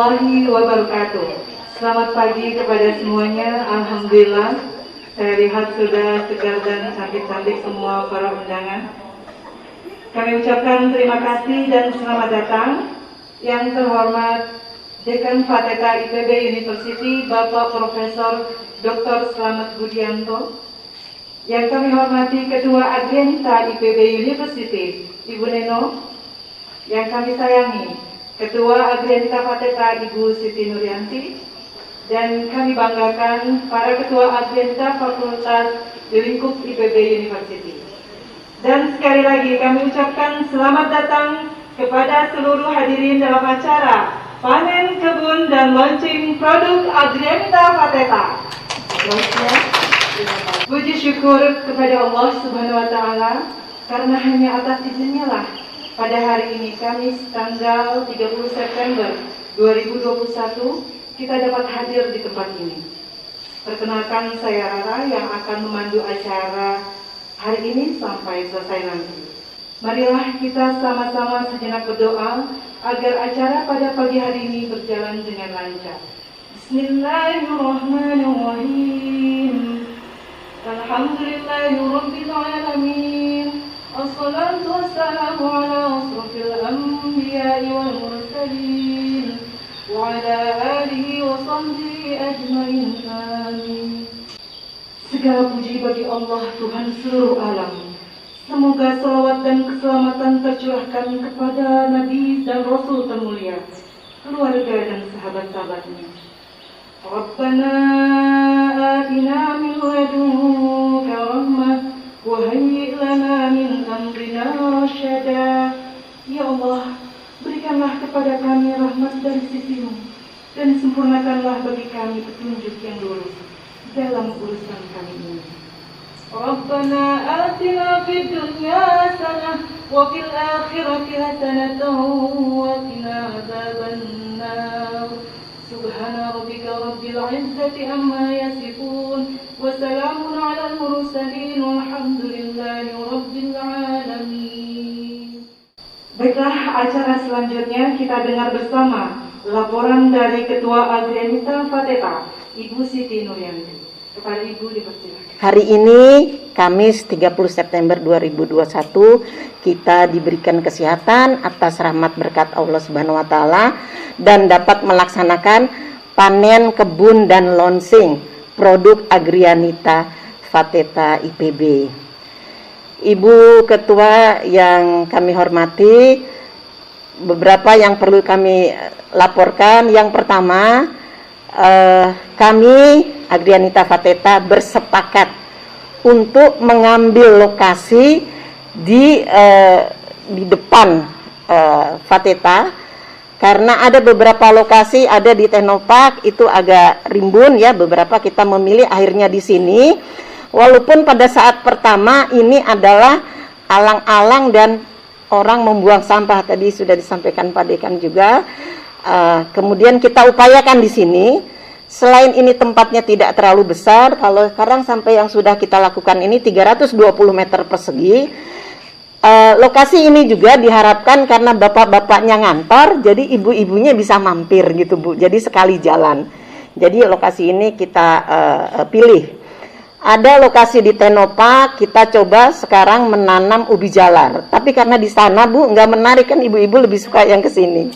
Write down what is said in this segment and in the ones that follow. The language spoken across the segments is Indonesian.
warahmatullahi wabarakatuh. Selamat pagi kepada semuanya. Alhamdulillah, saya lihat sudah segar dan cantik-cantik semua para undangan. Kami ucapkan terima kasih dan selamat datang. Yang terhormat Dekan Fateta IPB University, Bapak Profesor Dr. Slamet Budianto. Yang kami hormati Ketua Agenda IPB University, Ibu Neno. Yang kami sayangi Ketua Agenda Fateta Ibu Siti Nuryanti. Dan kami banggakan para Ketua Agenda Fakultas di lingkup IPB University. Dan sekali lagi kami ucapkan selamat datang kepada seluruh hadirin dalam acara panen kebun dan launching produk Agrianita Fateta. Puji syukur kepada Allah Subhanahu wa Ta'ala, karena hanya atas izinnya lah pada hari ini, Kamis tanggal 30 September 2021, kita dapat hadir di tempat ini. Perkenalkan, saya Rara yang akan memandu acara hari ini sampai selesai nanti. Marilah kita sama-sama sejenak berdoa agar acara pada pagi hari ini berjalan dengan lancar. Bismillahirrahmanirrahim. Alhamdulillahirabbil alamin. Assalatu wassalamu ala asrofil anbiya'i wal mursalin wa ala alihi wa sahbihi ajmain. Amin. Segala puji bagi Allah, Tuhan seluruh alam. Semoga salawat dan keselamatan tercurahkan kepada Nabi dan Rasul termulia, keluarga dan sahabat-sahabatnya. Rabbana atina min ladunka rahmah wa hayyi' lana min amrina rasyada. Ya Allah, berikanlah kepada kami rahmat dari sisi-Mu dan sempurnakanlah bagi kami petunjuk yang lurus dalam urusan kami ini. Rabbana atina fid dunya hasanah wa fil akhirati hasanatan wa qina adzabannar. Subhana rabbika rabbil izzati amma yasifun wa salamun 'alal mursalin walhamdulillahi rabbil alamin. Baiklah, acara selanjutnya kita dengar bersama laporan dari Ketua Agrianita Fateta, Ibu Siti Nuryanti. Kepada Ibu dipersilakan. Hari ini, Kamis 30 September 2021, kita diberikan kesehatan atas rahmat berkat Allah Subhanahu wa Ta'ala dan dapat melaksanakan panen kebun dan launching produk Agrianita Fateta IPB. Ibu Ketua yang kami hormati, beberapa yang perlu kami laporkan. Yang pertama, kami Agrianita Fateta bersepakat untuk mengambil lokasi di depan Fateta, karena ada beberapa lokasi ada di Teknopark itu agak rimbun ya, beberapa kita memilih akhirnya di sini. Walaupun pada saat pertama ini adalah alang-alang dan orang membuang sampah, tadi sudah disampaikan Pak Dekan juga. Kemudian kita upayakan di sini. Selain ini tempatnya tidak terlalu besar, kalau sekarang sampai yang sudah kita lakukan ini 320 meter persegi. Lokasi ini juga diharapkan karena bapak-bapaknya ngantor, jadi ibu-ibunya bisa mampir gitu Bu. Jadi sekali jalan. Jadi lokasi ini kita pilih. Ada lokasi di Teknopark, kita coba sekarang menanam ubi jalar. Tapi karena di sana Bu nggak menarik, kan ibu-ibu lebih suka yang ke sini.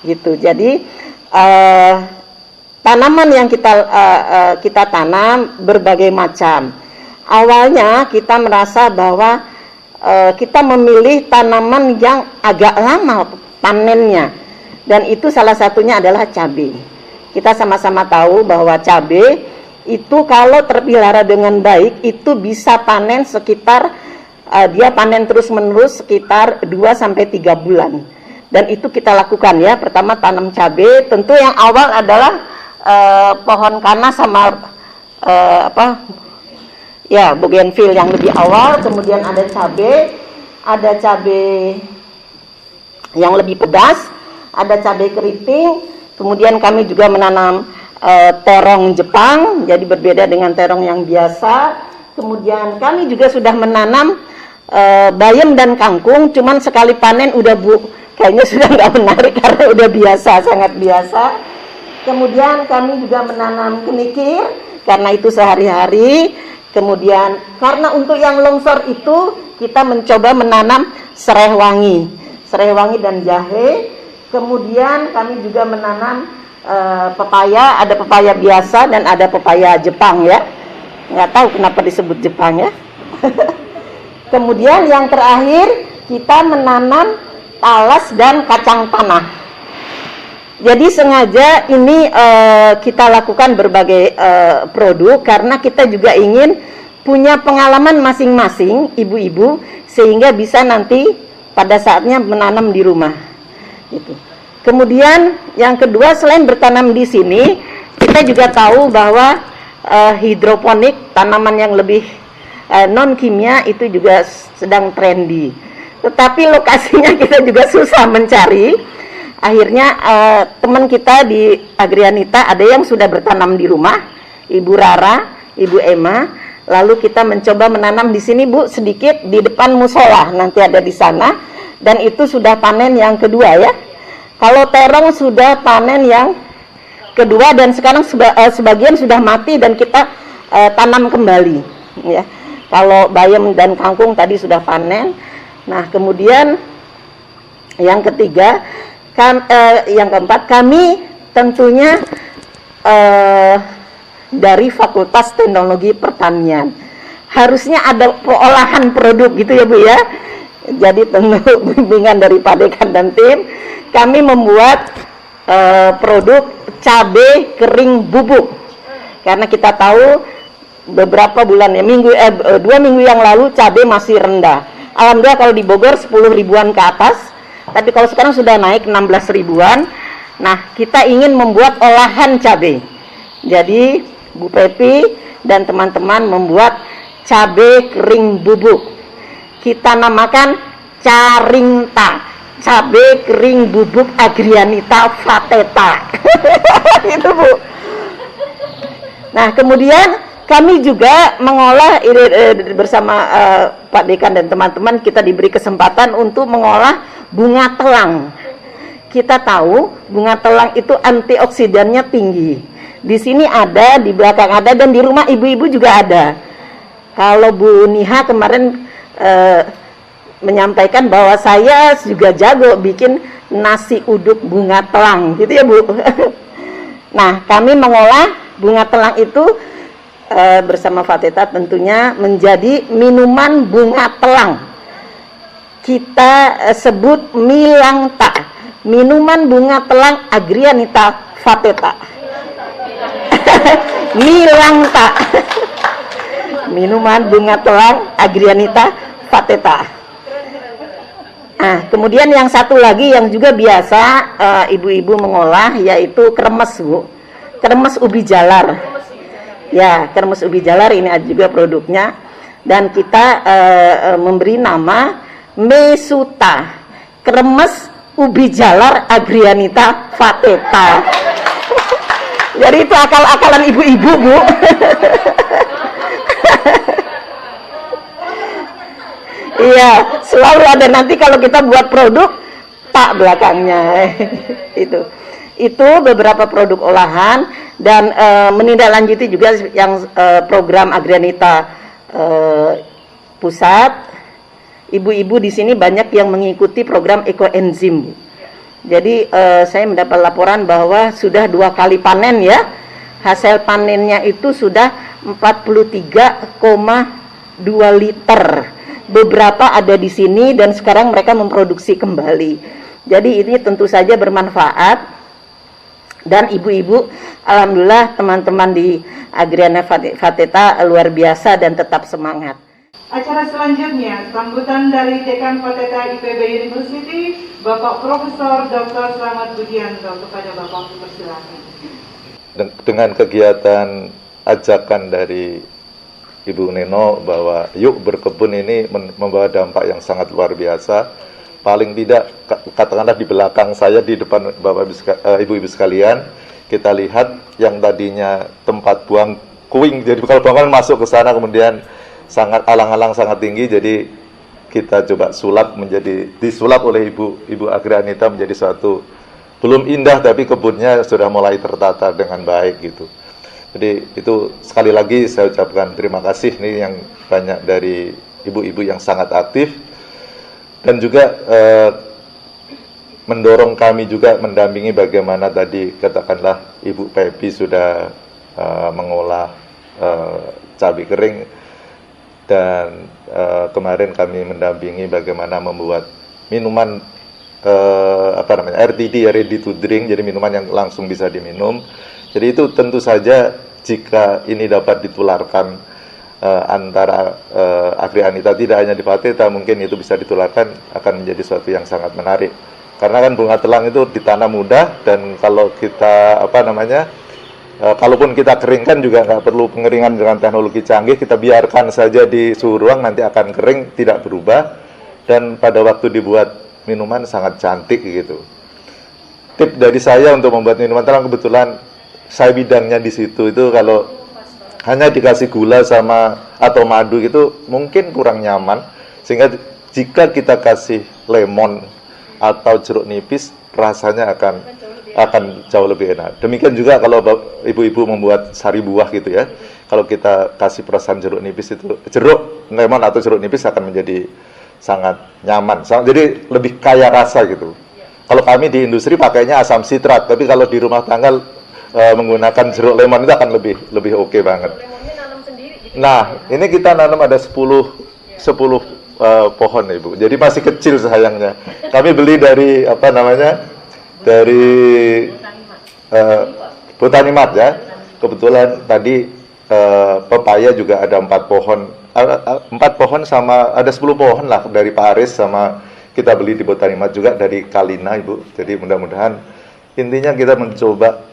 Gitu. Jadi tanaman yang kita tanam berbagai macam. Awalnya kita merasa bahwa kita memilih tanaman yang agak lama panennya, dan itu salah satunya adalah cabai. Kita sama-sama tahu bahwa cabai itu kalau terpelihara dengan baik itu bisa panen sekitar dia panen terus-menerus sekitar 2-3 bulan. Dan itu kita lakukan ya. Pertama tanam cabai, tentu yang awal adalah pohon kanas sama bougainville yang lebih awal. Kemudian ada cabai yang lebih pedas, ada cabai keriting. Kemudian kami juga menanam terong Jepang, jadi berbeda dengan terong yang biasa. Kemudian kami juga sudah menanam bayam dan kangkung, cuman sekali panen udah kayaknya sudah nggak menarik karena udah biasa, sangat biasa. Kemudian kami juga menanam kenikir karena itu sehari-hari. Kemudian karena untuk yang longsor itu kita mencoba menanam serai wangi dan jahe. Kemudian kami juga menanam pepaya, ada pepaya biasa dan ada pepaya Jepang ya. Nggak tahu kenapa disebut Jepang ya. Kemudian yang terakhir kita menanam talas dan kacang tanah. Jadi sengaja ini kita lakukan berbagai produk karena kita juga ingin punya pengalaman masing-masing ibu-ibu sehingga bisa nanti pada saatnya menanam di rumah. Gitu. Kemudian yang kedua, selain bertanam di sini, kita juga tahu bahwa hidroponik, tanaman yang lebih non kimia itu juga sedang trendy. Tetapi lokasinya kita juga susah mencari. Akhirnya teman kita di Agrianita ada yang sudah bertanam di rumah, Ibu Rara, Ibu Emma. Lalu kita mencoba menanam di sini Bu, sedikit di depan musola, nanti ada di sana. Dan itu sudah panen yang kedua ya. Kalau terong sudah panen yang kedua dan sekarang sebagian sudah mati dan kita tanam kembali. Ya. Kalau bayam dan kangkung tadi sudah panen. Nah kemudian yang ketiga. Yang keempat, kami tentunya dari Fakultas Teknologi Pertanian harusnya ada pengolahan produk gitu ya Bu ya. Jadi tentu bimbingan dari Pak Dekan dan tim, kami membuat produk cabai kering bubuk karena kita tahu beberapa bulan ya, 2 minggu yang lalu cabai masih rendah. Alhamdulillah kalau di Bogor 10 ribuan ke atas. Tapi kalau sekarang sudah naik 16 ribuan. Nah, kita ingin membuat olahan cabai. Jadi, Bu Pepi dan teman-teman membuat cabai kering bubuk. Kita namakan Caringta, cabai kering bubuk Agrianita Fateta. Itu Bu. Nah, kemudian kami juga mengolah bersama Pak Dekan dan teman-teman, kita diberi kesempatan untuk mengolah bunga telang. Kita tahu bunga telang itu antioksidannya tinggi. Di sini ada, di belakang ada, dan di rumah ibu-ibu juga ada. Kalau Bu Niha kemarin menyampaikan bahwa saya juga jago bikin nasi uduk bunga telang, gitu ya Bu. Nah, kami mengolah bunga telang itu bersama Fateta tentunya menjadi minuman bunga telang. Kita sebut Milangta, minuman bunga telang Agrianita Fateta. Milangta, minuman bunga telang Agrianita Fateta. Nah, kemudian yang satu lagi yang juga biasa ibu-ibu mengolah yaitu kremes Bu, kremes ubi jalar. Ya, kremes ubi jalar ini ada juga produknya dan kita memberi nama Mesuta, kremes ubi jalar Agrianita Fateta. Jadi itu akal-akalan ibu-ibu Bu. Iya, selalu ada nanti kalau kita buat produk tak belakangnya. Itu beberapa produk olahan dan menindaklanjuti juga yang program Agrianita pusat. Ibu-ibu di sini banyak yang mengikuti program ekoenzim. Jadi saya mendapat laporan bahwa sudah 2 kali panen ya. Hasil panennya itu sudah 43,2 liter. Beberapa ada di sini dan sekarang mereka memproduksi kembali. Jadi ini tentu saja bermanfaat. Dan ibu-ibu, alhamdulillah teman-teman di Agrianita Fateta luar biasa dan tetap semangat. Acara selanjutnya, sambutan dari Dekan Fateta IPB University, Bapak Profesor Dr. Slamet Budianto. Kepada Bapak persilakan. Dengan kegiatan ajakan dari Ibu Neno bahwa yuk berkebun ini membawa dampak yang sangat luar biasa. Paling tidak, katakanlah di belakang saya, di depan Bapak Ibu-Ibu sekalian, kita lihat yang tadinya tempat buang puing, jadi kalau buangan masuk ke sana kemudian sangat alang-alang sangat tinggi, jadi kita coba disulap oleh Ibu Agrianita menjadi suatu belum indah tapi kebunnya sudah mulai tertata dengan baik gitu. Jadi itu sekali lagi saya ucapkan terima kasih nih yang banyak dari ibu-ibu yang sangat aktif dan juga mendorong kami juga mendampingi bagaimana tadi katakanlah Ibu Pepi sudah mengolah cabai kering dan kemarin kami mendampingi bagaimana membuat minuman RTD, ready to drink, jadi minuman yang langsung bisa diminum. Jadi itu tentu saja jika ini dapat ditularkan antara Agrianita tidak hanya di Fateta, mungkin itu bisa ditularkan akan menjadi sesuatu yang sangat menarik. Karena kan bunga telang itu ditanam mudah dan kalau kita kalaupun kita keringkan juga nggak perlu pengeringan dengan teknologi canggih, kita biarkan saja di suhu ruang nanti akan kering, tidak berubah dan pada waktu dibuat minuman sangat cantik gitu. Tip dari saya untuk membuat minuman telang, kebetulan saya bidangnya di situ, itu kalau hanya dikasih gula atau madu gitu mungkin kurang nyaman, sehingga jika kita kasih lemon atau jeruk nipis rasanya akan jauh lebih enak. Demikian juga kalau ibu-ibu membuat sari buah gitu ya, kalau kita kasih perasan jeruk nipis itu, lemon atau jeruk nipis akan menjadi sangat nyaman, jadi lebih kaya rasa gitu. Kalau kami di industri pakainya asam sitrat, tapi kalau di rumah tangga menggunakan jeruk lemon itu akan lebih oke banget. Nah, ini kita nanam ada 10 pohon Ibu. Jadi masih kecil sayangnya. Kami beli dari dari Botanimat ya. Kebetulan tadi pepaya juga ada 4 pohon. 4 pohon sama ada 10 pohon lah dari Pak Aris, sama kita beli di Botanimat juga dari Kalina Ibu. Jadi mudah-mudahan intinya kita mencoba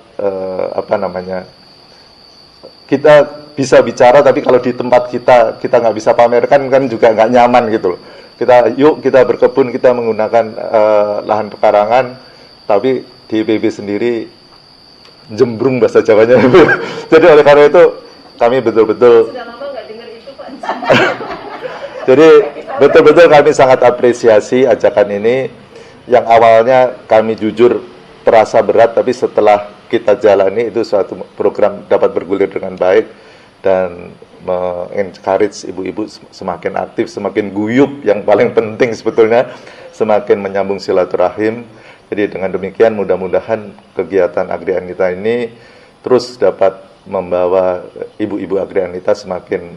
kita bisa bicara, tapi kalau di tempat kita nggak bisa pamerkan kan juga nggak nyaman gitu loh. Kita berkebun, kita menggunakan lahan pekarangan, tapi di IPB sendiri jembrung bahasa Jawanya. Jadi oleh karena itu kami betul-betul jadi betul-betul kami sangat apresiasi ajakan ini yang awalnya kami jujur terasa berat, tapi setelah kita jalani itu suatu program dapat bergulir dengan baik dan mengencourage ibu-ibu semakin aktif, semakin guyup, yang paling penting sebetulnya semakin menyambung silaturahim. Jadi dengan demikian mudah-mudahan kegiatan Agrianita ini terus dapat membawa ibu-ibu Agrianita semakin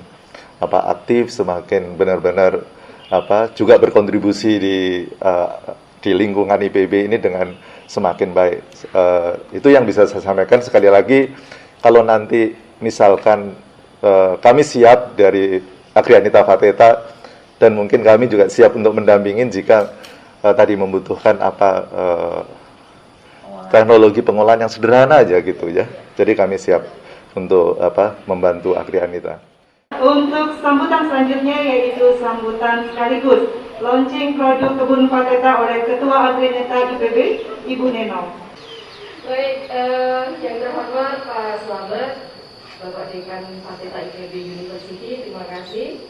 aktif, semakin benar-benar juga berkontribusi di lingkungan IPB ini dengan semakin baik. Itu yang bisa saya sampaikan. Sekali lagi, kalau nanti misalkan kami siap dari Agrianita Fateta, dan mungkin kami juga siap untuk mendampingin jika tadi membutuhkan teknologi pengolahan yang sederhana aja gitu ya. Jadi kami siap untuk membantu Agrianita. Untuk sambutan selanjutnya yaitu sambutan sekaligus launching produk kebun Fateta oleh Ketua Agrianita IPB, Ibu Neno. Baik, yang terhormat Pak Slamet, Bapak Dekan Fateta IPB University, terima kasih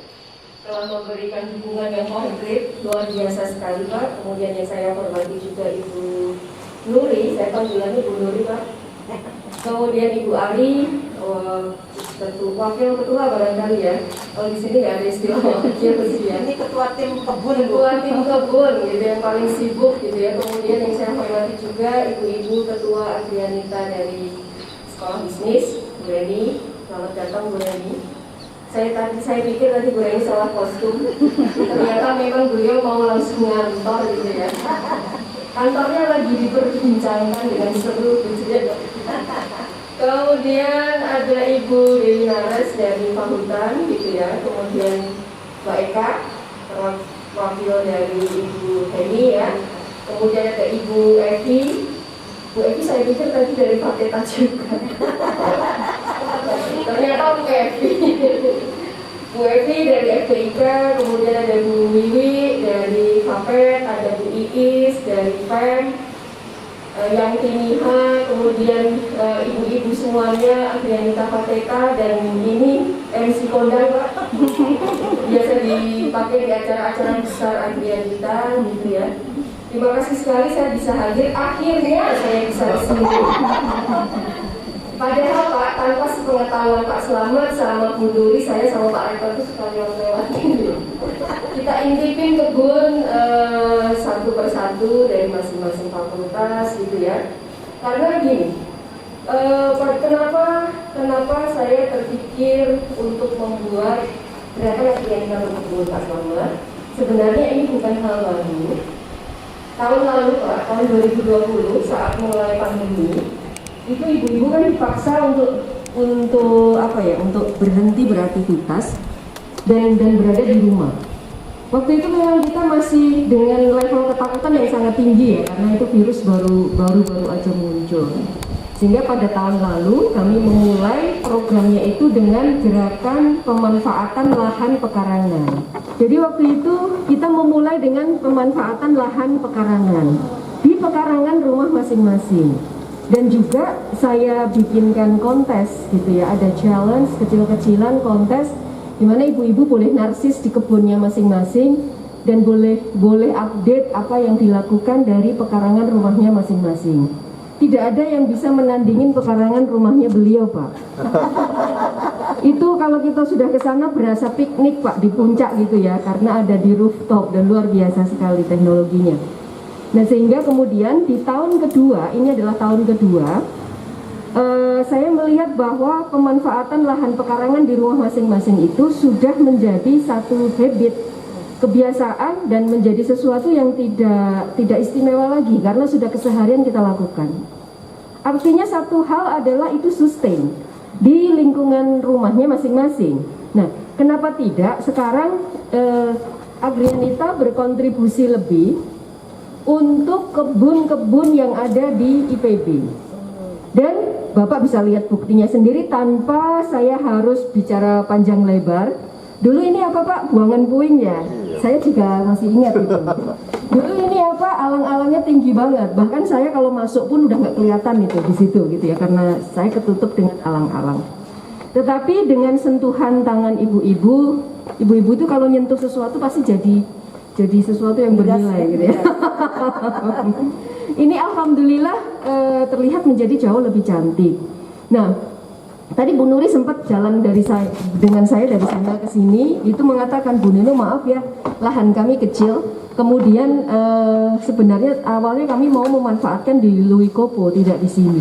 telah memberikan dukungan yang konkret, luar biasa sekali Pak. Kemudian yang saya hormati juga Ibu Nuri, saya panggilannya Ibu Nuri Pak. Kemudian Ibu Ali, wakil ketua barangkali ya. Kalau di sini nggak ada istilah wakil ya. Ini ketua tim kebun gitu yang paling sibuk gitu ya. Kemudian yang saya hormati juga ibu-ibu ketua Agrianita dari sekolah bisnis, Bu Reni. Selamat datang Bu Reni. Saya pikir tadi Bu Reni salah kostum. Ternyata memang beliau mau langsung ngantor gitu ya. Kantornya lagi diperbincangkan dengan seru gitu ya. Kemudian ada Ibu Dewi Nares dari Fakultan gitu ya. Kemudian Mbak Eka, wakil dari Ibu Heni ya. Kemudian ada Ibu Evi. Bu Evi saya pikir tadi dari Fateta juga. Ternyata Bu Evi. Bu Evi dari FPIK, kemudian ada Bu Wiwi dari FAPET, ada Bu Iis dari FEM, yang Timiha, kemudian ibu-ibu semuanya Agrianita Fateta, dan ini MC kondang Pak, biasa dipakai di acara-acara besar Adrianita gitu ya. Terima kasih sekali saya bisa hadir, akhirnya saya bisa kesini. Padahal Pak, tanpa sepengetahuan Pak Slamet sama Bu Duri, saya sama Pak Rektor itu suka lewat-lewatin dulu. Kita intipin kebun satu persatu dari masing-masing fakultas gitu ya. Karena gini, kenapa saya terpikir untuk membuat gerakan Adrianita Kebun Pak Slamet? Sebenarnya ini bukan hal baru. Tahun lalu Pak, tahun 2020 saat mulai pandemi, itu ibu-ibu kan dipaksa untuk apa ya, untuk berhenti beraktivitas dan berada di rumah. Waktu itu memang kita masih dengan level ketakutan yang sangat tinggi ya, karena itu virus baru aja muncul. Sehingga pada tahun lalu kami memulai programnya itu dengan gerakan pemanfaatan lahan pekarangan. Jadi waktu itu kita memulai dengan pemanfaatan lahan pekarangan di pekarangan rumah masing-masing. Dan juga saya bikinkan kontes gitu ya, ada challenge kecil-kecilan kontes di mana ibu-ibu boleh narsis di kebunnya masing-masing dan boleh update apa yang dilakukan dari pekarangan rumahnya masing-masing. Tidak ada yang bisa menandingin pekarangan rumahnya beliau, Pak. Itu kalau kita sudah ke sana berasa piknik, Pak, di puncak gitu ya, karena ada di rooftop dan luar biasa sekali teknologinya. Nah, sehingga kemudian di tahun kedua, ini adalah tahun kedua, saya melihat bahwa pemanfaatan lahan pekarangan di rumah masing-masing itu sudah menjadi satu habit, kebiasaan, dan menjadi sesuatu yang tidak istimewa lagi karena sudah keseharian kita lakukan. Artinya satu hal adalah itu sustain di lingkungan rumahnya masing-masing. Nah, kenapa tidak sekarang Adrianita berkontribusi lebih untuk kebun-kebun yang ada di IPB. Dan Bapak bisa lihat buktinya sendiri tanpa saya harus bicara panjang lebar. Dulu ini apa Pak? Buangan puing ya? Saya juga masih ingat itu. Dulu ini apa? Alang-alangnya tinggi banget. Bahkan saya kalau masuk pun udah nggak kelihatan itu di situ gitu ya, karena saya ketutup dengan alang-alang. Tetapi dengan sentuhan tangan ibu-ibu itu kalau nyentuh sesuatu pasti jadi sesuatu yang bernilai gitu ya. Ini alhamdulillah terlihat menjadi jauh lebih cantik. Nah, tadi Bu Nuri sempat jalan dengan saya dari sana ke sini, itu mengatakan, Bu Nino maaf ya, lahan kami kecil. Kemudian sebenarnya awalnya kami mau memanfaatkan di Louis Kopo, tidak di sini.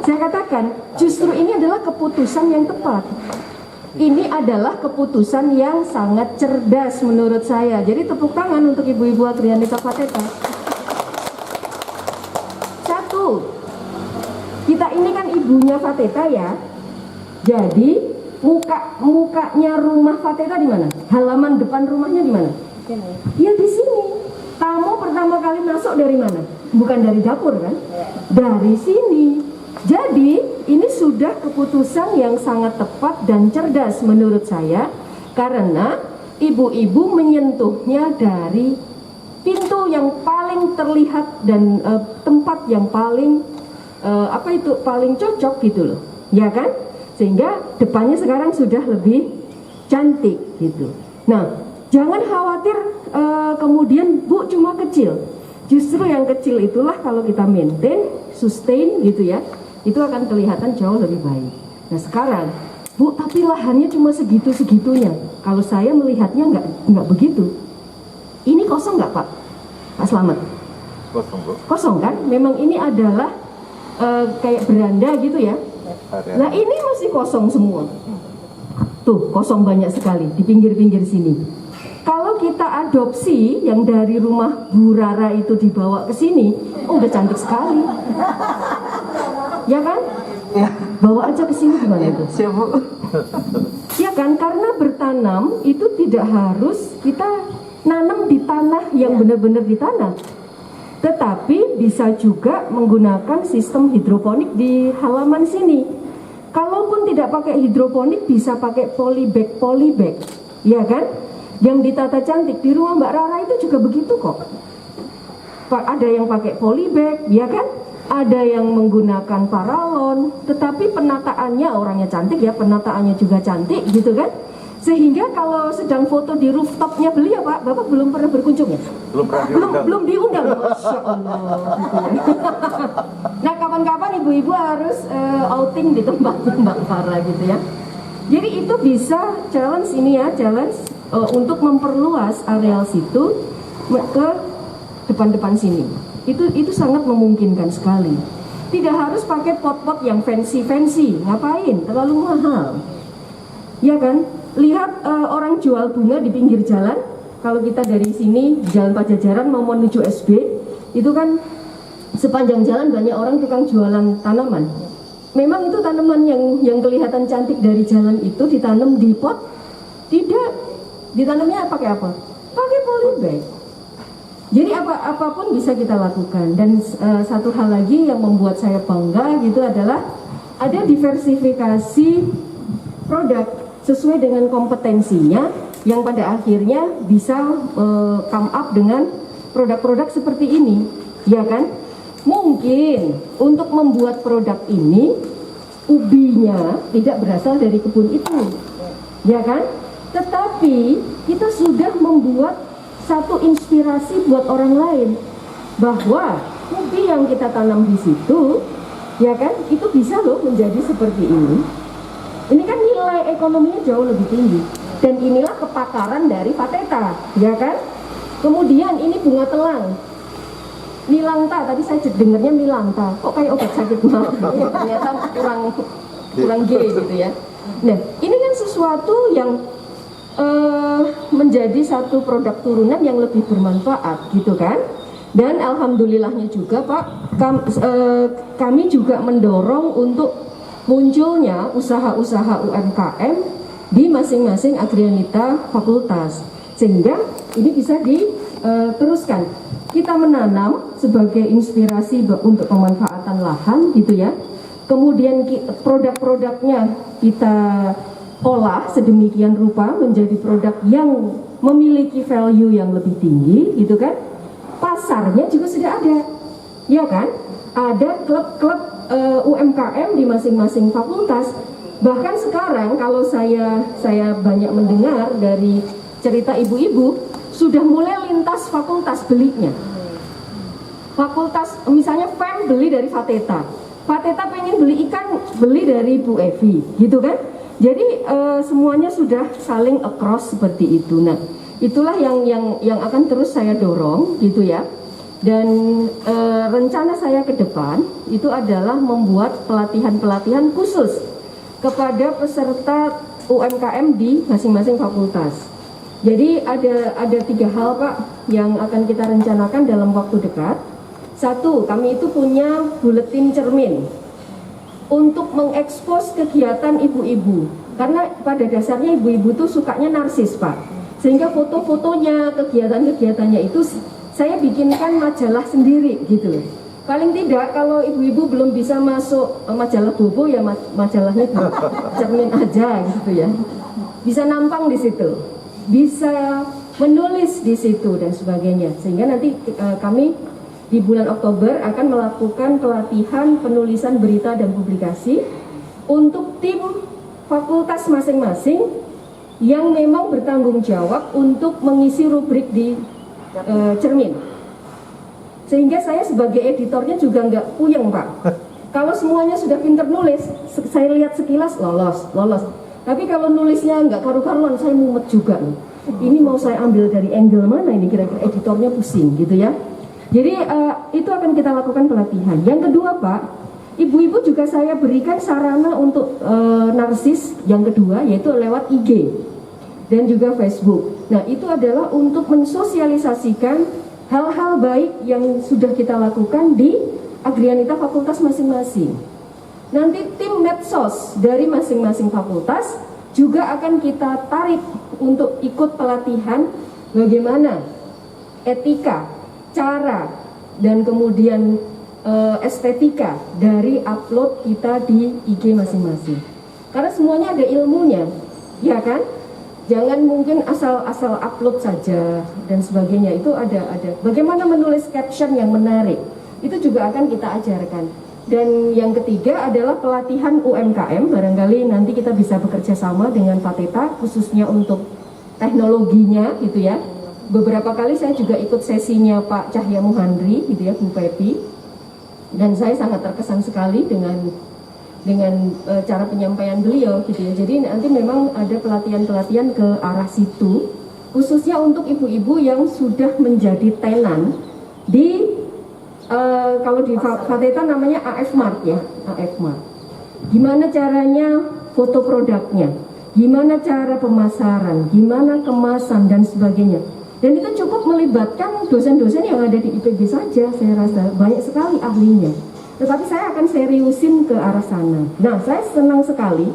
Saya katakan justru ini adalah keputusan yang tepat. Ini adalah keputusan yang sangat cerdas menurut saya. Jadi tepuk tangan untuk ibu-ibu Adrianita Fateta. Satu, kita ini kan ibunya Fateta ya. Jadi mukanya rumah Fateta di mana? Halaman depan rumahnya di mana? Ya di sini. Tamu pertama kali masuk dari mana? Bukan dari dapur kan? Dari sini. Jadi ini sudah keputusan yang sangat tepat dan cerdas menurut saya, karena ibu-ibu menyentuhnya dari pintu yang paling terlihat dan tempat yang paling paling cocok gitu loh, ya kan? Sehingga depannya sekarang sudah lebih cantik gitu. Nah, jangan khawatir kemudian Bu cuma kecil. Justru yang kecil itulah kalau kita maintain, sustain gitu ya, itu akan kelihatan jauh lebih baik. Nah sekarang, Bu, tapi lahannya cuma segitu-segitunya. Kalau saya melihatnya nggak begitu. Ini kosong nggak Pak? Pak Slamet? Kosong, Bu. Kosong kan? Memang ini adalah kayak beranda gitu ya. Nah ini masih kosong semua. Tuh, kosong banyak sekali di pinggir-pinggir sini. Kalau kita adopsi yang dari rumah Bu Rara itu dibawa ke sini, udah cantik sekali. Ya kan? Bawa aja ke sini gimana itu? Ya kan? Karena bertanam itu tidak harus kita nanam di tanah yang benar-benar di tanah. Tetapi bisa juga menggunakan sistem hidroponik di halaman sini. Kalaupun tidak pakai hidroponik bisa pakai polybag, ya kan? Yang ditata cantik di rumah Mbak Rara itu juga begitu kok. Ada yang pakai polybag, ya kan? Ada yang menggunakan paralon, tetapi penataannya orangnya cantik ya, penataannya juga cantik gitu kan? Sehingga kalau sedang foto di rooftopnya beliau, Pak, Bapak belum pernah berkunjung ya? Belum pernah diundang. Belum diundang. Masya Allah. Nah, kapan-kapan ibu-ibu harus outing di tempatnya Mbak Farah gitu ya. Jadi itu bisa challenge ini ya, challenge untuk memperluas areal situ ke depan-depan sini. Itu sangat memungkinkan sekali. Tidak harus pakai pot-pot yang fancy-fancy. Ngapain? Terlalu mahal. Ya kan? Lihat orang jual bunga di pinggir jalan. Kalau kita dari sini Jalan Pajajaran mau menuju SB, itu kan sepanjang jalan banyak orang tukang jualan tanaman. Memang itu tanaman yang kelihatan cantik dari jalan itu ditanam di pot? Tidak. Ditanamnya pakai apa? Pakai polybag. Jadi apapun bisa kita lakukan. Dan satu hal lagi yang membuat saya bangga gitu adalah ada diversifikasi produk sesuai dengan kompetensinya yang pada akhirnya bisa come up dengan produk-produk seperti ini, ya kan? Mungkin untuk membuat produk ini ubinya tidak berasal dari kebun itu, ya kan? Tetapi kita sudah membuat satu inspirasi buat orang lain bahwa ubi yang kita tanam di situ, ya kan? Itu bisa loh menjadi seperti ini. Ini kan nilai ekonominya jauh lebih tinggi. Dan inilah kepakaran dari Fateta, ya kan? Kemudian ini bunga telang, Milanta, tadi saya dengarnya Milanta, kok kayak obat sakit mah? Ternyata kurang G gitu ya. Nah, ini kan sesuatu yang menjadi satu produk turunan yang lebih bermanfaat gitu kan? Dan alhamdulillahnya juga Pak, kami juga mendorong untuk munculnya usaha-usaha UMKM di masing-masing Agrianita fakultas, sehingga ini bisa diteruskan. Kita menanam sebagai inspirasi untuk pemanfaatan lahan gitu ya, kemudian produk-produknya kita olah sedemikian rupa menjadi produk yang memiliki value yang lebih tinggi gitu kan. Pasarnya juga sudah ada, ya kan? Ada klub-klub UMKM di masing-masing fakultas. Bahkan sekarang kalau saya banyak mendengar dari cerita ibu-ibu, sudah mulai lintas fakultas belinya. Fakultas misalnya FEM beli dari Fateta, Fateta pengen beli ikan, beli dari Bu Evi, gitu kan? Jadi semuanya sudah saling across seperti itu. Nah, itulah yang akan terus saya dorong, gitu ya. Dan rencana saya ke depan itu adalah membuat pelatihan-pelatihan khusus kepada peserta UMKM di masing-masing fakultas. Jadi ada 3 hal Pak yang akan kita rencanakan dalam waktu dekat. Satu, kami itu punya buletin cermin untuk mengekspos kegiatan ibu-ibu. Karena pada dasarnya ibu-ibu tuh sukanya narsis Pak. Sehingga foto-fotonya, kegiatan-kegiatannya itu saya bikinkan majalah sendiri gitu. Paling tidak kalau ibu-ibu belum bisa masuk majalah Bobo ya majalahnya di cermin aja gitu ya. Bisa nampang di situ, bisa menulis di situ dan sebagainya. Sehingga nanti kami di bulan Oktober akan melakukan pelatihan penulisan berita dan publikasi untuk tim fakultas masing-masing yang memang bertanggung jawab untuk mengisi rubrik di cermin. Sehingga saya sebagai editornya juga nggak puyeng Pak. Kalau semuanya sudah pinter nulis, saya lihat sekilas lolos. Tapi kalau nulisnya nggak karu-karuan, saya mumet juga nih. Ini mau saya ambil dari angle mana ini, kira-kira editornya pusing gitu ya. Jadi itu akan kita lakukan pelatihan. Yang kedua Pak, ibu-ibu juga saya berikan sarana untuk narsis yang kedua, yaitu lewat IG dan juga Facebook. Nah, itu adalah untuk mensosialisasikan hal-hal baik yang sudah kita lakukan di Agrianita fakultas masing-masing. Nanti tim medsos dari masing-masing fakultas juga akan kita tarik untuk ikut pelatihan bagaimana etika, cara, dan kemudian estetika dari upload kita di IG masing-masing. Karena semuanya ada ilmunya, ya kan? Jangan mungkin asal upload saja dan sebagainya. Itu ada bagaimana menulis caption yang menarik. Itu juga akan kita ajarkan. Dan yang ketiga adalah pelatihan UMKM. Barangkali nanti kita bisa bekerja sama dengan Fateta khususnya untuk teknologinya gitu ya. Beberapa kali saya juga ikut sesinya Pak Cahya Muhandri gitu ya, Bu Pepi. Dan saya sangat terkesan sekali dengan cara penyampaian beliau gitu ya. Jadi nanti memang ada pelatihan-pelatihan ke arah situ khususnya untuk ibu-ibu yang sudah menjadi tenan di kalau di Fateta namanya AF Mart ya, AF Mart. Gimana caranya foto produknya, gimana cara pemasaran, gimana kemasan dan sebagainya. Dan itu cukup melibatkan dosen-dosen yang ada di IPB saja, saya rasa banyak sekali ahlinya. Tetapi saya akan seriusin ke arah sana. Nah, saya senang sekali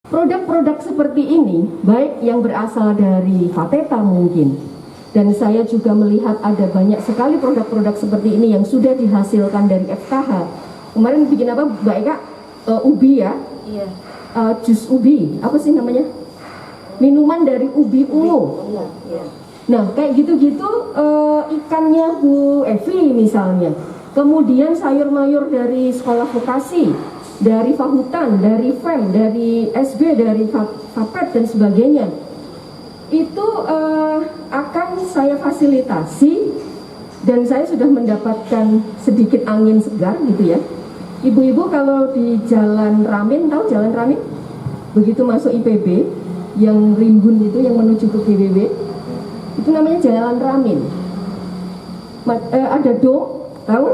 produk-produk seperti ini, baik yang berasal dari Fateta mungkin. Dan saya juga melihat ada banyak sekali produk-produk seperti ini yang sudah dihasilkan dari FKH. Kemarin bikin apa Mbak Eka? Ubi ya? Iya. Jus ubi, apa sih namanya? Minuman dari ubi ungu. Iya. Nah, kayak gitu-gitu ikannya Bu Evi misalnya. Kemudian sayur-mayur dari sekolah vokasi, dari Fahutan, dari FEM, dari SB, dari Fapet dan sebagainya. Itu akan saya fasilitasi dan saya sudah mendapatkan sedikit angin segar gitu ya. Ibu-ibu kalau di Jalan Ramin, tahu Jalan Ramin? Begitu masuk IPB yang rimbun itu yang menuju ke GWW, itu namanya Jalan Ramin. Ada dom, tahu?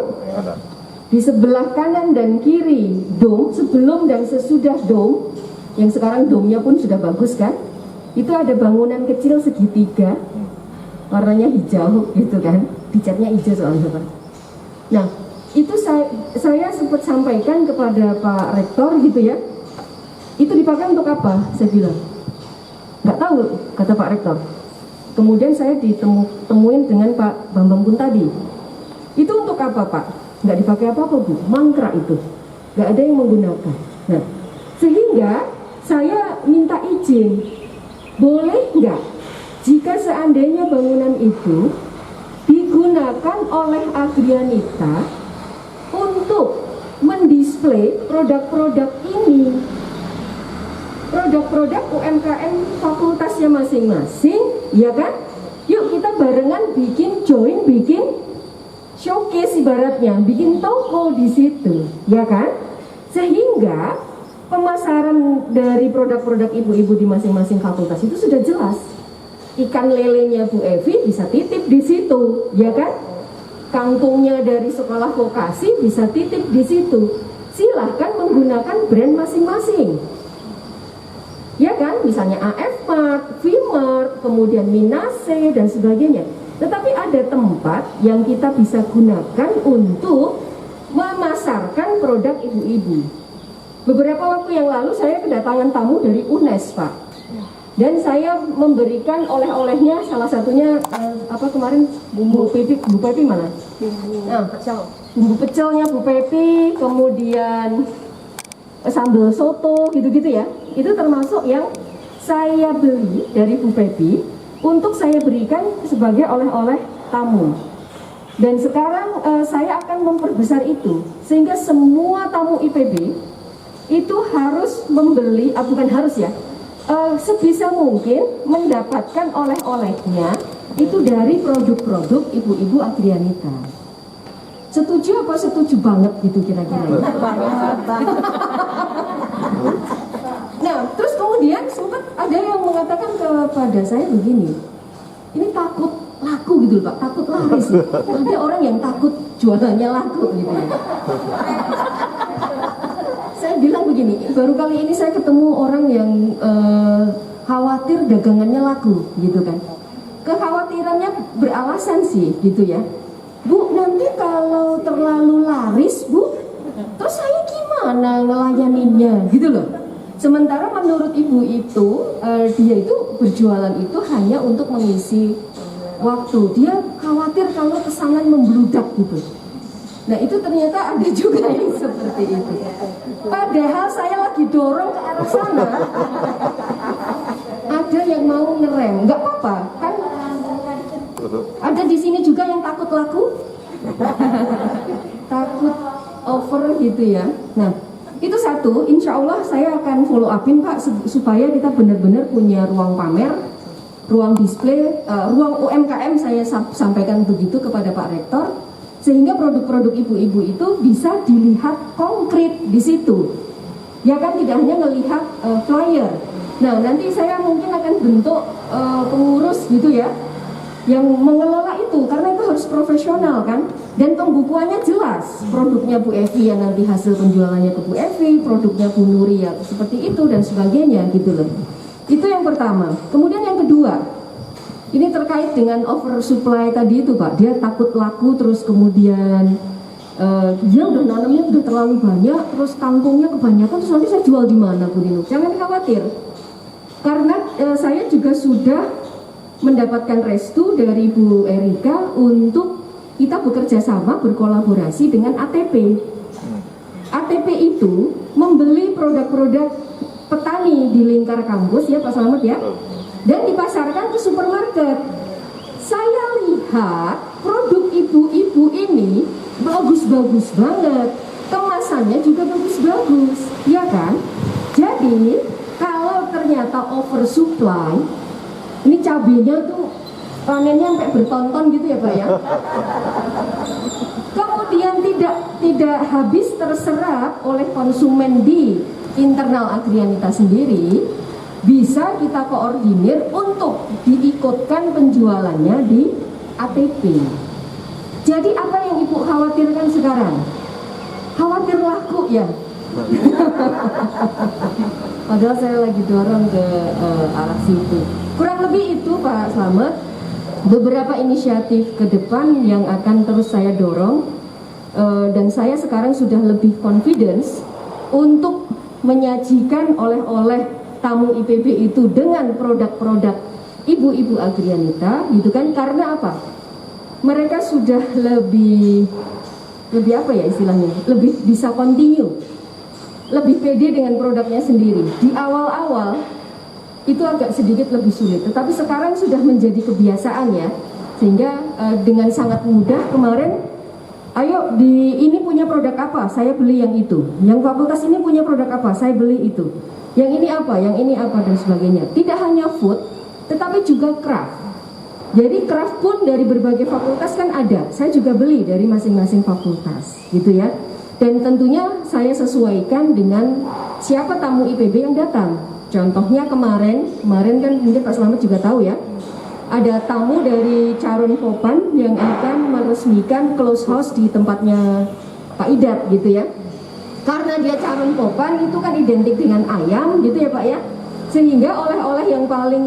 Di sebelah kanan dan kiri dom, sebelum dan sesudah dom, yang sekarang domnya pun sudah bagus kan? Itu ada bangunan kecil segitiga, warnanya hijau gitu kan, dicatnya hijau soalnya Pak. Nah, itu saya sempat sampaikan kepada Pak Rektor gitu ya. Itu dipakai untuk apa? Saya bilang, nggak tahu, kata Pak Rektor. Kemudian saya ditemuin dengan Pak Bambang Kuntadi. Itu untuk apa Pak? Nggak dipakai apa-apa Bu, mangkrak itu, nggak ada yang menggunakan. Nah, sehingga saya minta izin. Boleh nggak jika seandainya bangunan itu digunakan oleh Agrianita untuk mendisplay produk-produk ini, produk-produk UMKM fakultasnya masing-masing, ya kan? Yuk kita barengan bikin showcase ibaratnya, bikin toko di situ, ya kan? Sehingga pemasaran dari produk-produk ibu-ibu di masing-masing fakultas itu sudah jelas. Ikan lelenya Bu Evi bisa titip di situ, ya kan? Kangkungnya dari sekolah vokasi bisa titip di situ. Silahkan menggunakan brand masing-masing, ya kan? Misalnya AF Mart, V-Mart, kemudian Minase dan sebagainya. Tetapi ada tempat yang kita bisa gunakan untuk memasarkan produk ibu-ibu. Beberapa waktu yang lalu saya kedatangan tamu dari UNES Pak, dan saya memberikan oleh-olehnya, salah satunya kemarin bumbu Pepi mana? Bumbu pecelnya Bu Pepi, kemudian sambal soto gitu-gitu ya. Itu termasuk yang saya beli dari Bu Pepi untuk saya berikan sebagai oleh-oleh tamu. Dan sekarang saya akan memperbesar itu sehingga semua tamu IPB itu harus membeli, bukan harus ya, sebisa mungkin mendapatkan oleh-olehnya itu dari produk-produk ibu-ibu Agrianita. Setuju apa setuju banget gitu kira-kira? Nah, terus kemudian sempat ada yang mengatakan kepada saya begini, ini takut laku gitu Pak, takut laris. Ada orang yang takut jualannya laku gitu ya. Saya bilang begini, baru kali ini saya ketemu orang yang khawatir dagangannya laku gitu kan. Kekhawatirannya beralasan sih gitu ya. Bu, nanti kalau terlalu laris Bu, terus saya gimana ngelayaninnya gitu loh. Sementara menurut ibu itu, dia itu berjualan itu hanya untuk mengisi waktu. Dia khawatir kalau pesanan membludak gitu. Nah itu ternyata ada juga yang seperti itu. Padahal saya lagi dorong ke arah sana. Ada yang mau ngerem, nggak apa-apa kan? Ada di sini juga yang takut laku, takut offer gitu ya. Nah, itu satu, insya Allah saya akan follow upin Pak, supaya kita benar-benar punya ruang pamer, ruang display, ruang UMKM. Saya sampaikan begitu kepada Pak Rektor, sehingga produk-produk ibu-ibu itu bisa dilihat konkret di situ. Ya kan, tidak hanya melihat flyer. Nah, nanti saya mungkin akan bentuk pengurus gitu ya, yang mengelola itu, karena itu harus profesional kan, dan pembukuannya jelas, produknya Bu Evi yang nanti hasil penjualannya ke Bu Evi, produknya Bu Nuri ya seperti itu dan sebagainya gitu loh. Itu yang pertama. Kemudian yang kedua, ini terkait dengan oversupply tadi itu Pak, dia takut laku, terus kemudian dia udah nanamnya udah terlalu banyak, terus kangkungnya kebanyakan, terus nanti saya jual di mana Bu Nino? Jangan khawatir, karena saya juga sudah mendapatkan restu dari Bu Erika untuk kita bekerja sama, berkolaborasi dengan ATP. ATP itu membeli produk-produk petani di lingkar kampus ya Pak Slamet ya, dan dipasarkan ke supermarket. Saya lihat produk ibu-ibu ini bagus-bagus banget, kemasannya juga bagus-bagus, ya kan? Jadi kalau ternyata oversupply, ini cabenya tuh panennya sampai bertonton gitu ya Pak ya. Kemudian tidak habis terserap oleh konsumen di internal Agrianita sendiri, bisa kita koordinir untuk diikutkan penjualannya di ATP. Jadi apa yang Ibu khawatirkan sekarang? Khawatir laku ya? Padahal saya lagi dorong ke arah situ. Kurang lebih itu Pak Slamet, beberapa inisiatif ke depan yang akan terus saya dorong, dan saya sekarang sudah lebih confidence untuk menyajikan oleh-oleh tamu IPB itu dengan produk-produk ibu-ibu Agrianita gitu kan, karena apa? Mereka sudah lebih apa ya istilahnya, lebih bisa continue, lebih pede dengan produknya sendiri. Di awal-awal itu agak sedikit lebih sulit, tetapi sekarang sudah menjadi kebiasaan ya, sehingga dengan sangat mudah kemarin, ayo ini punya produk apa, saya beli yang itu, yang fakultas ini punya produk apa, saya beli itu, yang ini apa, dan sebagainya. Tidak hanya food, tetapi juga craft. Jadi craft pun dari berbagai fakultas kan ada, saya juga beli dari masing-masing fakultas gitu ya. Dan tentunya saya sesuaikan dengan siapa tamu IPB yang datang. Contohnya kemarin kan mungkin Pak Slamet juga tahu ya, ada tamu dari Carun Popan yang akan meresmikan close house di tempatnya Pak Idat gitu ya. Karena dia Carun Popan itu kan identik dengan ayam gitu ya Pak ya, sehingga oleh-oleh yang paling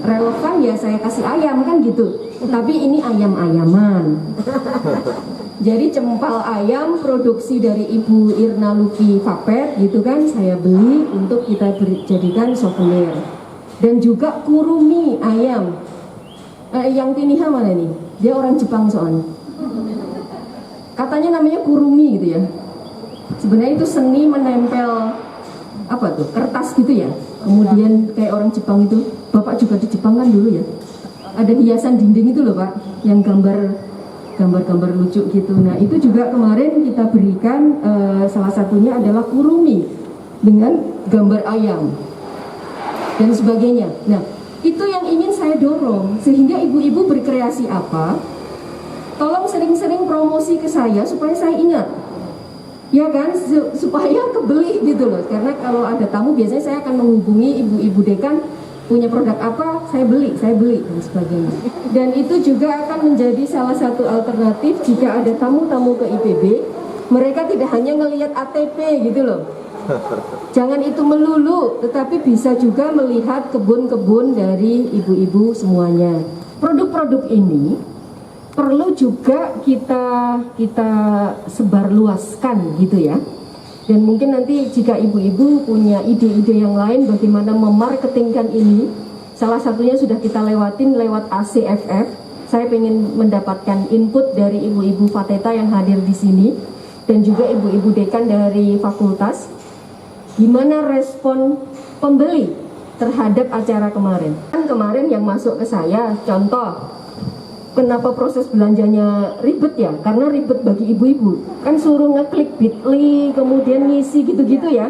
relevan ya saya kasih ayam kan gitu. Tapi ini ayam-ayaman. Jadi cempal ayam produksi dari Ibu Irna Luki Vapet gitu kan, saya beli untuk kita jadikan souvenir. Dan juga kurumi ayam. Yang Tiniha mana nih? Dia orang Jepang soalnya. Katanya namanya kurumi gitu ya. Sebenarnya itu seni menempel apa tuh, kertas gitu ya. Kemudian kayak orang Jepang itu, Bapak juga di Jepang kan dulu ya. Ada hiasan dinding itu loh Pak, yang gambar-gambar lucu gitu. Nah itu juga kemarin kita berikan, salah satunya adalah kurumi dengan gambar ayam dan sebagainya. Nah itu yang ingin saya dorong, sehingga ibu-ibu berkreasi apa, tolong sering-sering promosi ke saya supaya saya ingat, ya kan, supaya kebeli gitu loh. Karena kalau ada tamu biasanya saya akan menghubungi ibu-ibu dekan, punya produk apa, saya beli dan sebagainya. Dan itu juga akan menjadi salah satu alternatif jika ada tamu-tamu ke IPB, mereka tidak hanya ngelihat ATP gitu loh. Jangan itu melulu, tetapi bisa juga melihat kebun-kebun dari ibu-ibu semuanya. Produk-produk ini perlu juga kita sebarluaskan gitu ya. Dan mungkin nanti jika ibu-ibu punya ide-ide yang lain bagaimana memarketingkan ini, salah satunya sudah kita lewatin lewat ACFF. Saya ingin mendapatkan input dari ibu-ibu Fateta yang hadir di sini dan juga ibu-ibu dekan dari fakultas. Gimana respon pembeli terhadap acara kemarin? Kan kemarin yang masuk ke saya, contoh kenapa proses belanjanya ribet ya? Karena ribet bagi ibu-ibu. Kan suruh ngeklik Bitly, kemudian ngisi gitu-gitu ya.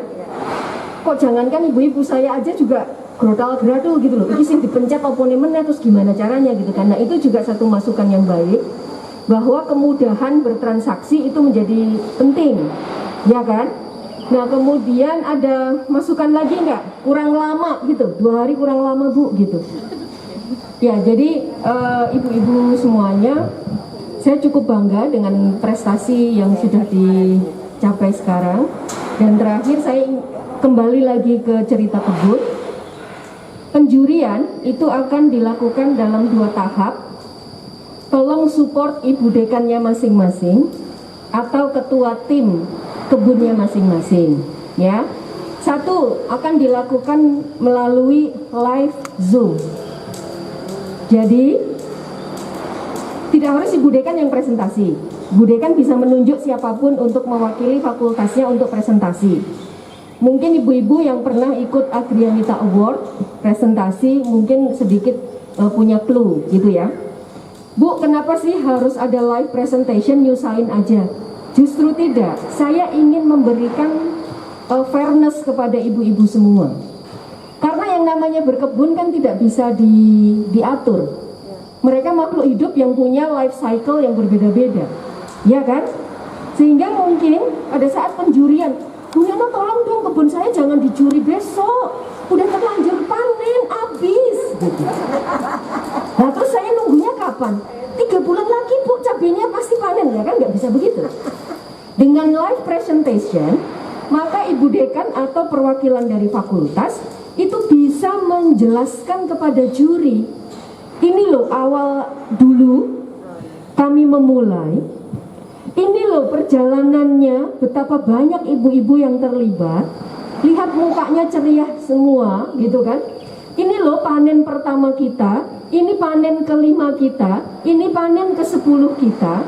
Kok jangankan ibu-ibu, saya aja juga grotal-gradul gitu loh. Ini sih dipencet oponemennya terus gimana caranya gitu kan. Nah itu juga satu masukan yang baik, bahwa kemudahan bertransaksi itu menjadi penting, ya kan? Nah kemudian ada masukan lagi nggak? Kurang lama gitu, 2 hari kurang lama Bu gitu. Ya, jadi ibu-ibu semuanya, saya cukup bangga dengan prestasi yang sudah dicapai sekarang. Dan terakhir saya kembali lagi ke cerita kebun. Penjurian itu akan dilakukan dalam 2 tahap. Tolong support ibu dekannya masing-masing atau ketua tim kebunnya masing-masing. Ya, 1 akan dilakukan melalui live Zoom. Jadi tidak harus ibu dekan yang presentasi. Ibu dekan bisa menunjuk siapapun untuk mewakili fakultasnya untuk presentasi. Mungkin ibu-ibu yang pernah ikut Agrianita Award presentasi mungkin sedikit punya clue gitu ya. Bu, kenapa sih harus ada live presentation, nyusahin aja? Justru tidak. Saya ingin memberikan fairness kepada ibu-ibu semua. Karena yang namanya berkebun kan tidak bisa diatur. Mereka makhluk hidup yang punya life cycle yang berbeda-beda, ya kan? Sehingga mungkin pada saat penjurian, Bu Neno tolong dong kebun saya jangan dicuri besok, udah terlanjur panen, habis gitu. Nah terus saya nunggunya kapan? 3 bulan lagi Bu, cabenya pasti panen, ya kan? Nggak bisa begitu. Dengan live presentation, maka ibu dekan atau perwakilan dari fakultas itu bisa menjelaskan kepada juri, ini loh awal dulu kami memulai, ini loh perjalanannya, betapa banyak ibu-ibu yang terlibat, lihat mukanya ceria semua gitu kan. Ini loh panen pertama kita, ini panen ke-5 kita, ini panen ke-10 kita,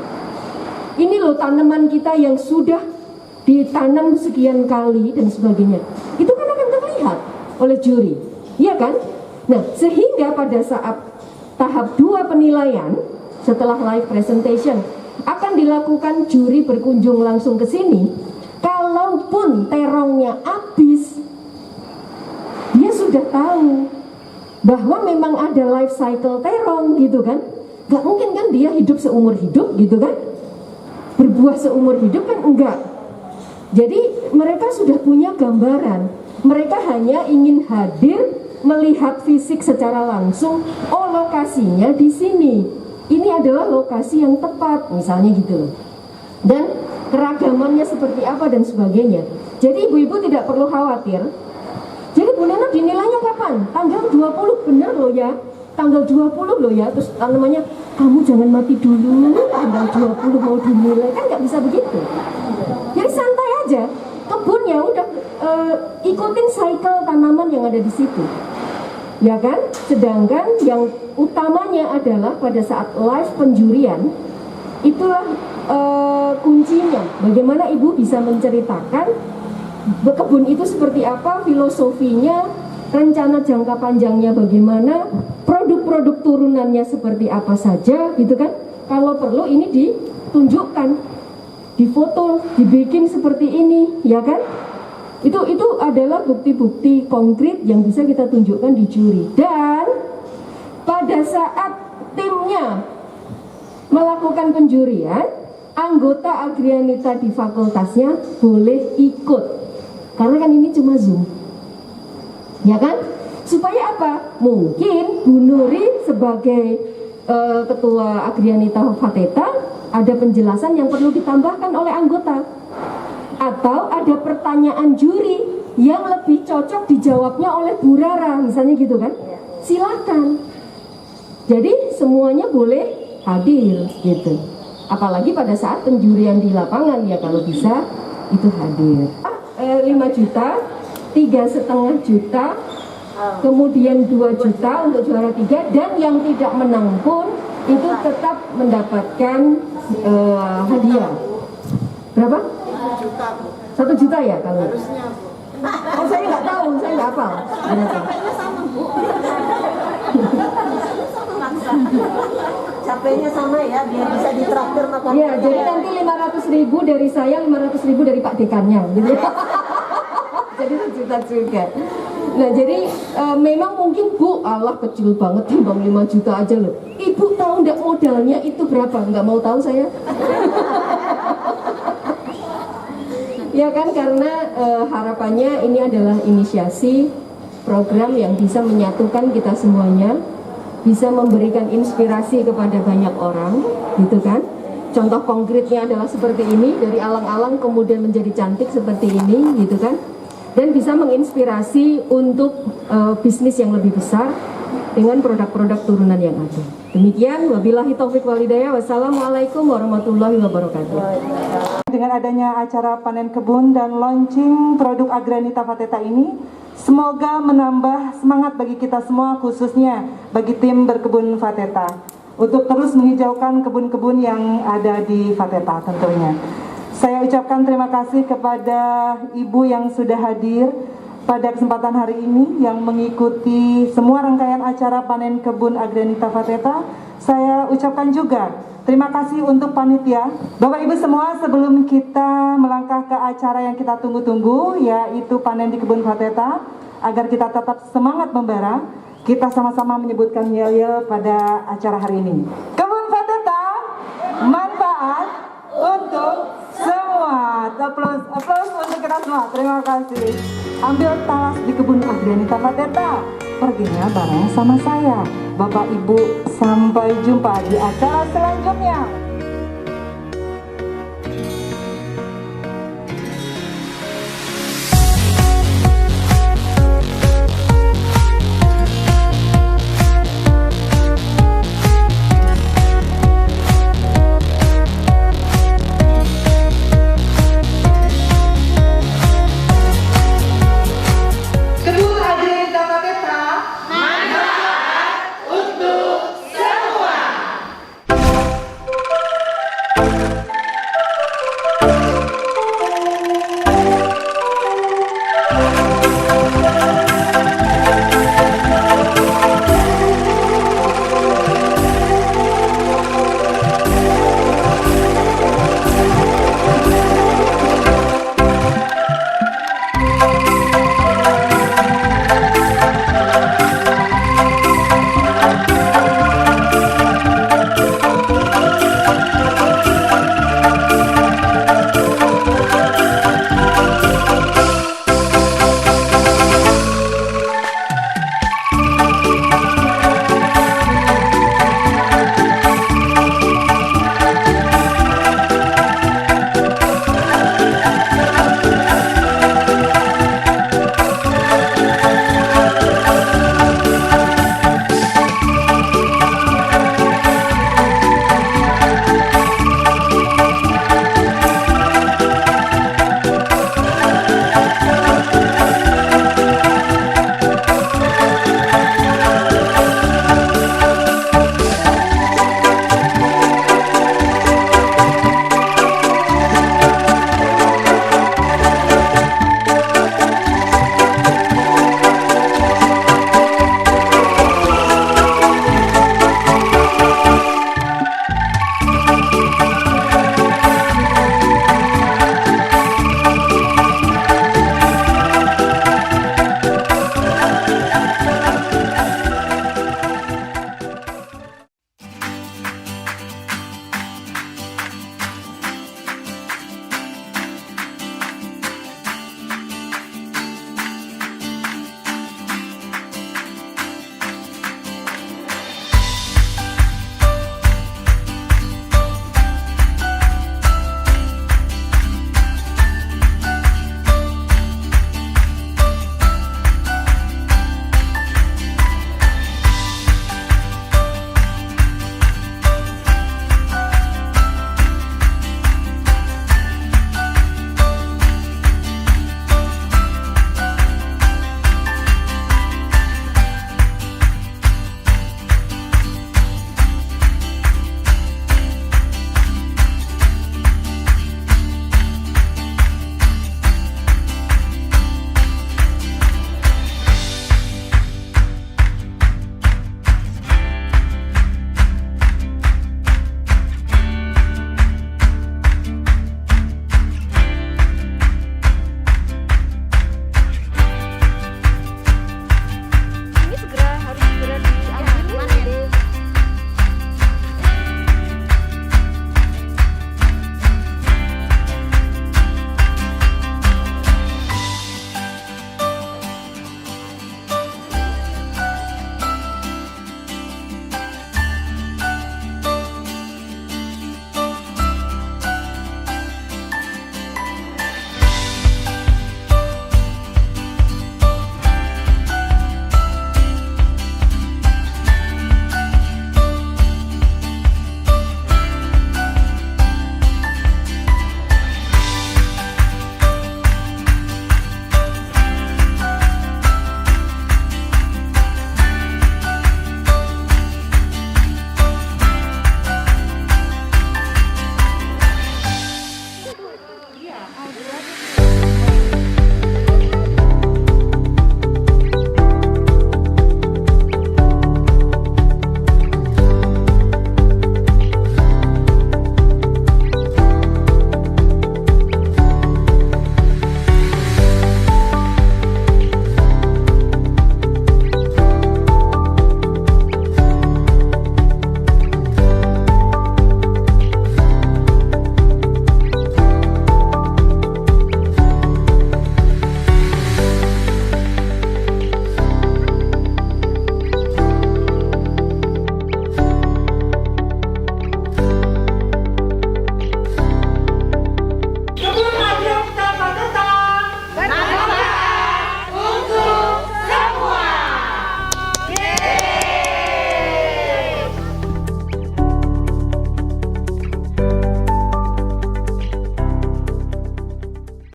ini loh tanaman kita yang sudah ditanam sekian kali dan sebagainya. Itu kan akan terlihat oleh juri, iya kan? Nah, sehingga pada saat tahap 2 penilaian setelah live presentation akan dilakukan juri berkunjung langsung ke sini. Kalaupun terongnya habis, dia sudah tahu bahwa memang ada life cycle terong gitu kan. Gak mungkin kan dia hidup seumur hidup gitu kan, berbuah seumur hidup kan enggak. Jadi mereka sudah punya gambaran. Mereka hanya ingin hadir melihat fisik secara langsung. Oh, lokasinya di sini. Ini adalah lokasi yang tepat, misalnya gitu loh. Dan keragamannya seperti apa dan sebagainya. Jadi ibu-ibu tidak perlu khawatir. Jadi Bu Neno dinilainya kapan? Tanggal 20 bener loh ya. Tanggal 20 loh ya. Terus namanya kamu jangan mati dulu. Tanggal 20 mau dinilai, kan nggak bisa begitu. Jadi santai aja. Kebunnya udah ikutin cycle tanaman yang ada di situ, ya kan? Sedangkan yang utamanya adalah pada saat live penjurian, itulah kuncinya. Bagaimana ibu bisa menceritakan kebun itu seperti apa, filosofinya, rencana jangka panjangnya bagaimana, produk-produk turunannya seperti apa saja, gitu kan? Kalau perlu ini ditunjukkan, difoto, dibikin seperti ini, ya kan? Itu adalah bukti-bukti konkret yang bisa kita tunjukkan di juri. Dan pada saat timnya melakukan penjurian, anggota Agrianita di fakultasnya boleh ikut, karena kan ini cuma Zoom, ya kan? Supaya apa? Mungkin Bu Nuri sebagai ketua Agrianita Fateta ada penjelasan yang perlu ditambahkan oleh anggota, atau ada pertanyaan juri yang lebih cocok dijawabnya oleh Bu Rara, misalnya gitu kan? Silakan. Jadi semuanya boleh hadir gitu. Apalagi pada saat penjurian di lapangan, ya kalau bisa itu hadir. 5 juta, 3,5 juta, kemudian 2 juta untuk juara 3, dan yang tidak menang pun itu tetap mendapatkan hadiah. Berapa? 1 juta ya kalau? Oh, saya nggak tahu, saya nggak hafal. capeknya sama ya, biar bisa ditraktir makan. Ya, jadi nanti 500.000 dari saya, 500.000 dari Pak Dekannya, gitu ya. Jadi sejuta juga. Nah, jadi memang mungkin Bu, Allah kecil banget timbang 5 juta aja loh. Ibu tahu nggak modalnya itu berapa? Nggak mau tahu saya. Ya kan, karena harapannya ini adalah inisiasi program yang bisa menyatukan kita semuanya, bisa memberikan inspirasi kepada banyak orang, gitu kan. Contoh konkretnya adalah seperti ini, dari alang-alang kemudian menjadi cantik seperti ini, gitu kan. Dan bisa menginspirasi untuk bisnis yang lebih besar dengan produk-produk turunan yang ada. Demikian, wabillahi taufik walhidayah. Wassalamualaikum warahmatullahi wabarakatuh. Dengan adanya acara panen kebun dan launching produk Agranita Fateta ini, semoga menambah semangat bagi kita semua, khususnya bagi tim berkebun Fateta, untuk terus menghijaukan kebun-kebun yang ada di Fateta tentunya. Saya ucapkan terima kasih kepada Ibu yang sudah hadir pada kesempatan hari ini yang mengikuti semua rangkaian acara panen kebun Agranita Fateta. Saya ucapkan juga terima kasih untuk panitia. Bapak Ibu semua, sebelum kita melangkah ke acara yang kita tunggu-tunggu, yaitu panen di kebun Fateta, agar kita tetap semangat membara, kita sama-sama menyebutkan yel-yel pada acara hari ini. Kebun Fateta, manfaat untuk semua. Aplaus untuk kita semua. Terima kasih. Ambil talas di kebun Agranita Fateta. Perginya bareng sama saya. Bapak Ibu, sampai jumpa di acara selanjutnya.